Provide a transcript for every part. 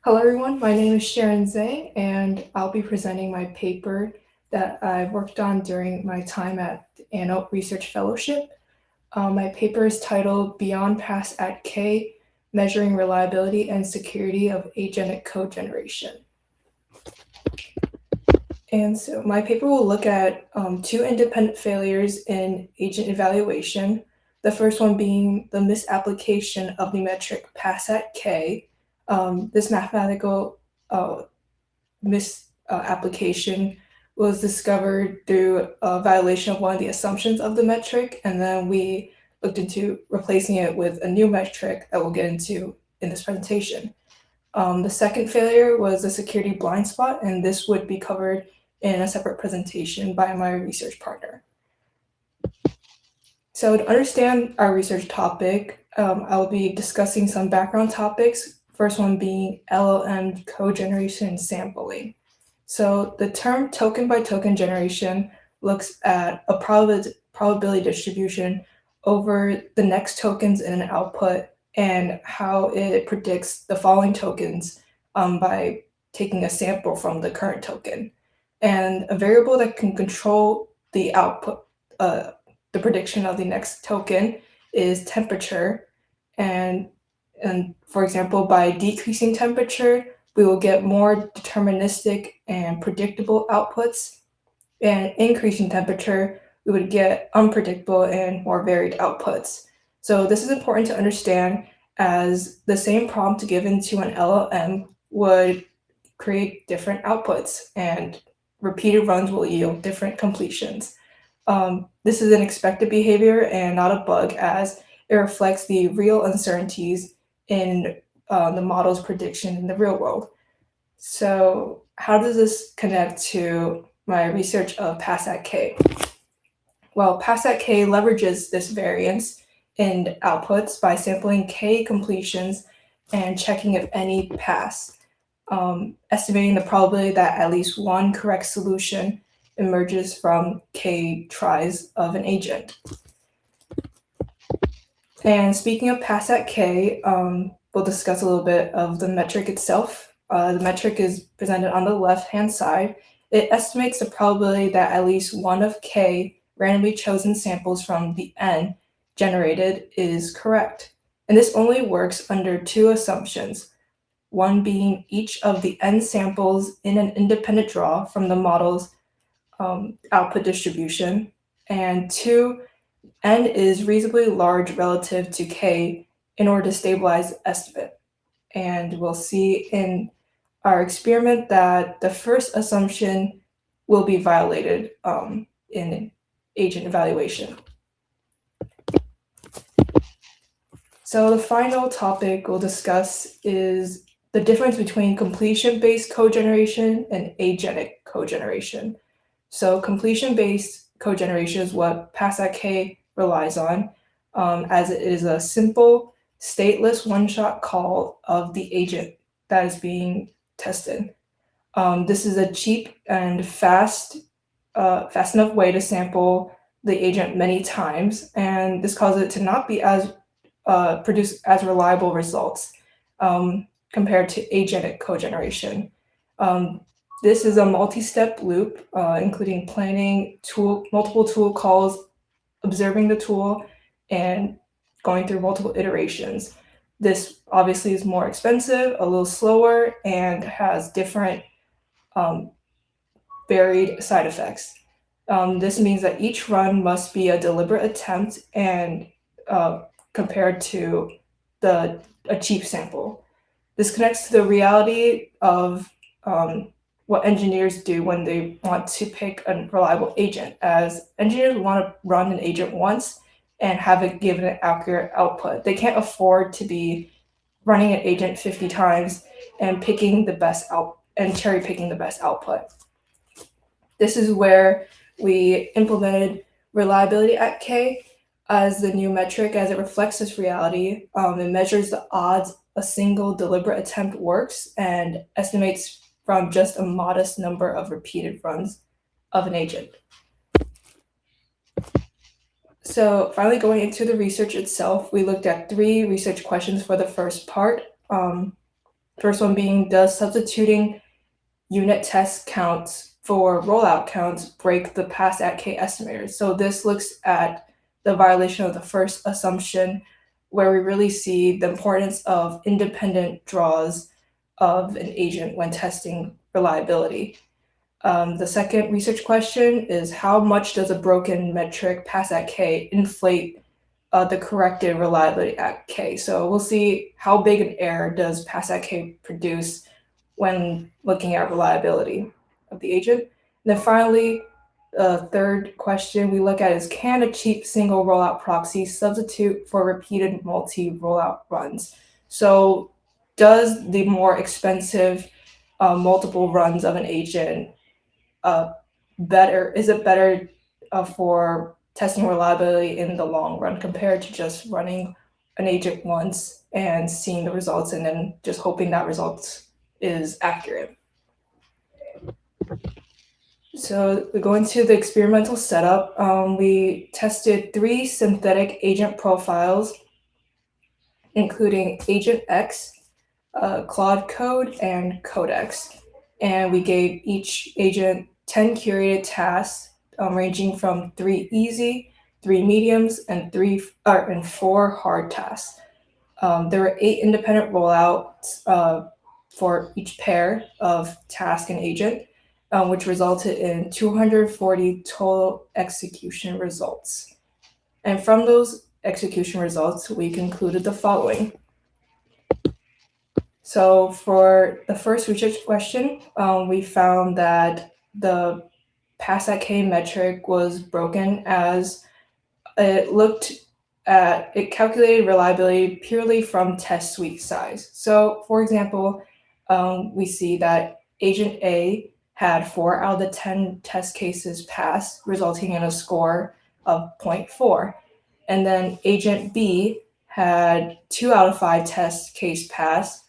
Hello, everyone. My name is Sharon Zheng, and I'll be presenting my paper that I worked on during my time at the Anote Research Fellowship. My paper is titled Beyond Pass at K, Measuring Reliability and Security of Agentic Code Generation. And so my paper will look at two independent failures in agent evaluation. The first one being the misapplication of the metric pass at K. This mathematical misapplication was discovered through a violation of one of the assumptions of the metric, and then we looked into replacing it with a new metric that we'll get into in this presentation. The second failure was a security blind spot, and this would be covered in a separate presentation by my research partner. So to understand our research topic, I'll be discussing some background topics, first one being LLM code generation and sampling. So the term token by token generation looks at a probability distribution over the next tokens in an output and how it predicts the following tokens by taking a sample from the current token. And a variable that can control the output, the prediction of the next token is temperature. And for example, by decreasing temperature, we will get more deterministic and predictable outputs. And increasing temperature, we would get unpredictable and more varied outputs. So this is important to understand, as the same prompt given to an LLM would create different outputs, and repeated runs will yield different completions. This is an expected behavior and not a bug, as it reflects the real uncertainties in the model's prediction in the real world. So how does this connect to my research of pass at K? Well, pass at K leverages this variance in outputs by sampling K completions and checking if any pass, estimating the probability that at least one correct solution emerges from K tries of an agent. And speaking of pass at K, we'll discuss a little bit of the metric itself. The metric is presented on the left-hand side. It estimates the probability that at least one of K randomly chosen samples from the N generated is correct. And this only works under two assumptions, one being each of the N samples in an independent draw from the model's output distribution, and two, N is reasonably large relative to K in order to stabilize the estimate. And we'll see in our experiment that the first assumption will be violated in agent evaluation. So the final topic we'll discuss is the difference between completion-based code generation and agentic code generation. So completion-based code generation is what pass at K relies on, as it is a simple, stateless one-shot call of the agent that is being tested. This is a cheap and fast enough way to sample the agent many times, and this causes it to not be as produce as reliable results compared to agentic code generation. This is a multi-step loop, including planning multiple tool calls, observing the tool, and going through multiple iterations. This obviously is more expensive, a little slower, and has different varied side effects. This means that each run must be a deliberate attempt and compared to a cheap sample. This connects to the reality of what engineers do when they want to pick a reliable agent, as engineers want to run an agent once and have it give an accurate output. They can't afford to be running an agent 50 times and picking the best out and cherry picking the best output. This is where we implemented reliability at K as the new metric, as it reflects this reality. It measures the odds a single deliberate attempt works and estimates from just a modest number of repeated runs of an agent. So finally, going into the research itself, we looked at 3 research questions for the first part. First one being, does substituting unit test counts for rollout counts break the pass at K estimator? So this looks at the violation of the first assumption, where we really see the importance of independent draws of an agent when testing reliability. The second research question is, how much does a broken metric pass at K inflate the corrected reliability at K? So we'll see how big an error does pass at K produce when looking at reliability of the agent. And then finally, the third question we look at is, can a cheap single rollout proxy substitute for repeated multi-rollout runs? So does the more expensive multiple runs of an agent is it better for testing reliability in the long run compared to just running an agent once and seeing the results and then just hoping that result is accurate? So we go into the experimental setup. We tested 3 synthetic agent profiles, including Agent X, Claude Code, and Codex. And we gave each agent 10 curated tasks, ranging from 3 easy, 3 mediums, and 4 hard tasks. There were 8 independent rollouts for each pair of task and agent, which resulted in 240 total execution results. And from those execution results, we concluded the following. So for the first research question, we found that the pass at K metric was broken, as it calculated reliability purely from test suite size. So for example, we see that agent A had 4 out of the 10 test cases pass, resulting in a score of 0.4. And then agent B had 2 out of 5 test case pass,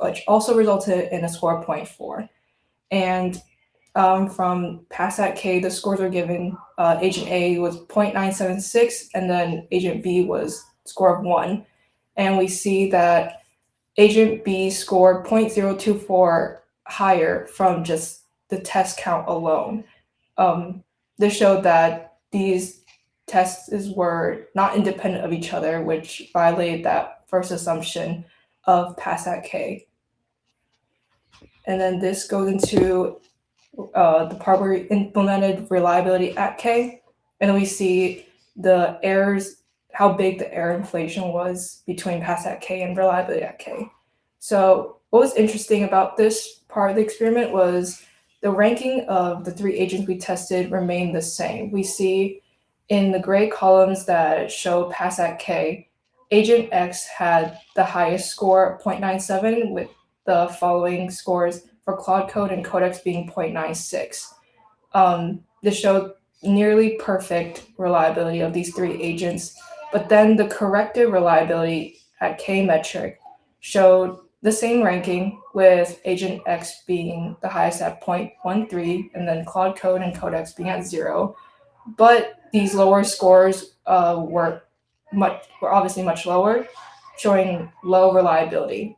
which also resulted in a score of 0.4. And from pass at K, the scores were given. Agent A was 0.976, and then agent B was score of 1. And we see that agent B scored 0.024 higher from just the test count alone. This showed that these tests were not independent of each other, which violated that first assumption of pass at K. And then this goes into the part where we implemented reliability at K, and then we see the errors, how big the error inflation was between pass at K and reliability at K. So what was interesting about this part of the experiment was the ranking of the 3 agents we tested remained the same. We see in the gray columns that show pass at K, agent X had the highest score, 0.97, with the following scores for Claude Code and Codex being 0.96. This showed nearly perfect reliability of these 3 agents, but then the corrected reliability at K metric showed the same ranking, with agent X being the highest at 0.13, and then Claude Code and Codex being at 0. But these lower scores were obviously much lower, showing low reliability.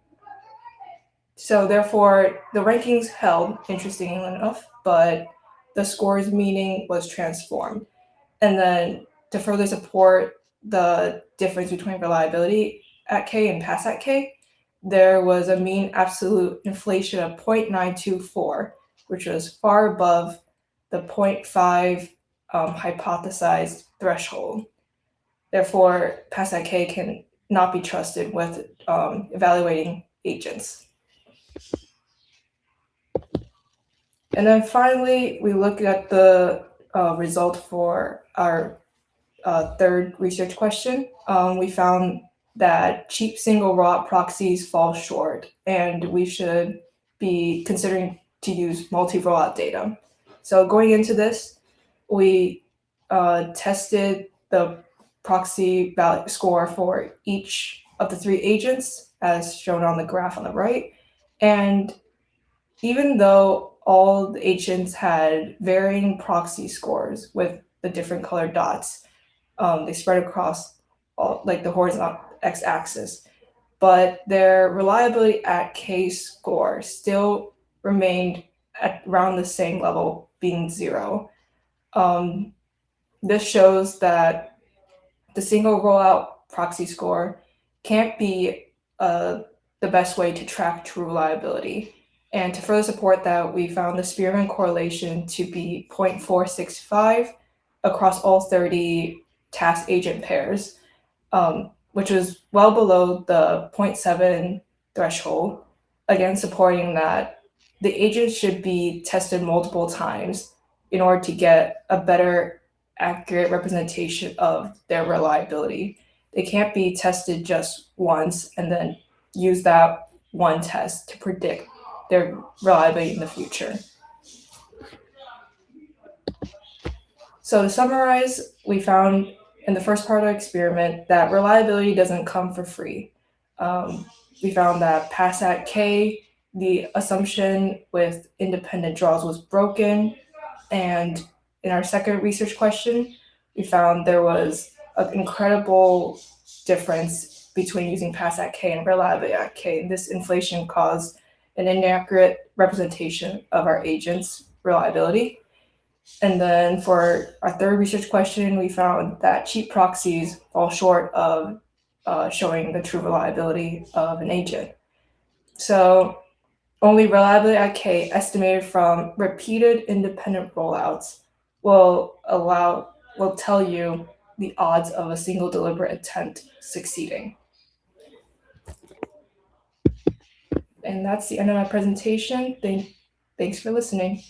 So therefore, the rankings held, interestingly enough, but the scores meaning was transformed. And then to further support the difference between reliability at K and pass at K, there was a mean absolute inflation of 0.924, which was far above the 0.5 hypothesized threshold. Therefore, pass at K can not be trusted with evaluating agents. And then finally, we look at the result for our third research question. We found that cheap single rollout proxies fall short, and we should be considering to use multi-rollout data. So going into this, we tested the proxy value score for each of the 3 agents, as shown on the graph on the right. And even though all the agents had varying proxy scores with the different colored dots, they spread across all, like the horizontal x-axis. but their reliability at K score still remained at around the same level, being 0. This shows that the single rollout proxy score can't be the best way to track true reliability. And to further support that, we found the Spearman correlation to be 0.465 across all 30 task agent pairs, which was well below the 0.7 threshold, again supporting that the agents should be tested multiple times in order to get a better accurate representation of their reliability. They can't be tested just once and then use that one test to predict their reliability in the future. So to summarize, we found in the first part of the experiment that reliability doesn't come for free. We found that pass at K, the assumption with independent draws was broken. And in our second research question, we found there was an incredible difference between using pass at K and reliability at K. And this inflation caused an inaccurate representation of our agent's reliability. And then for our third research question, we found that cheap proxies fall short of showing the true reliability of an agent. So only reliability at K estimated from repeated independent rollouts will tell you the odds of a single deliberate attempt succeeding. And that's the end of my presentation. Thanks for listening.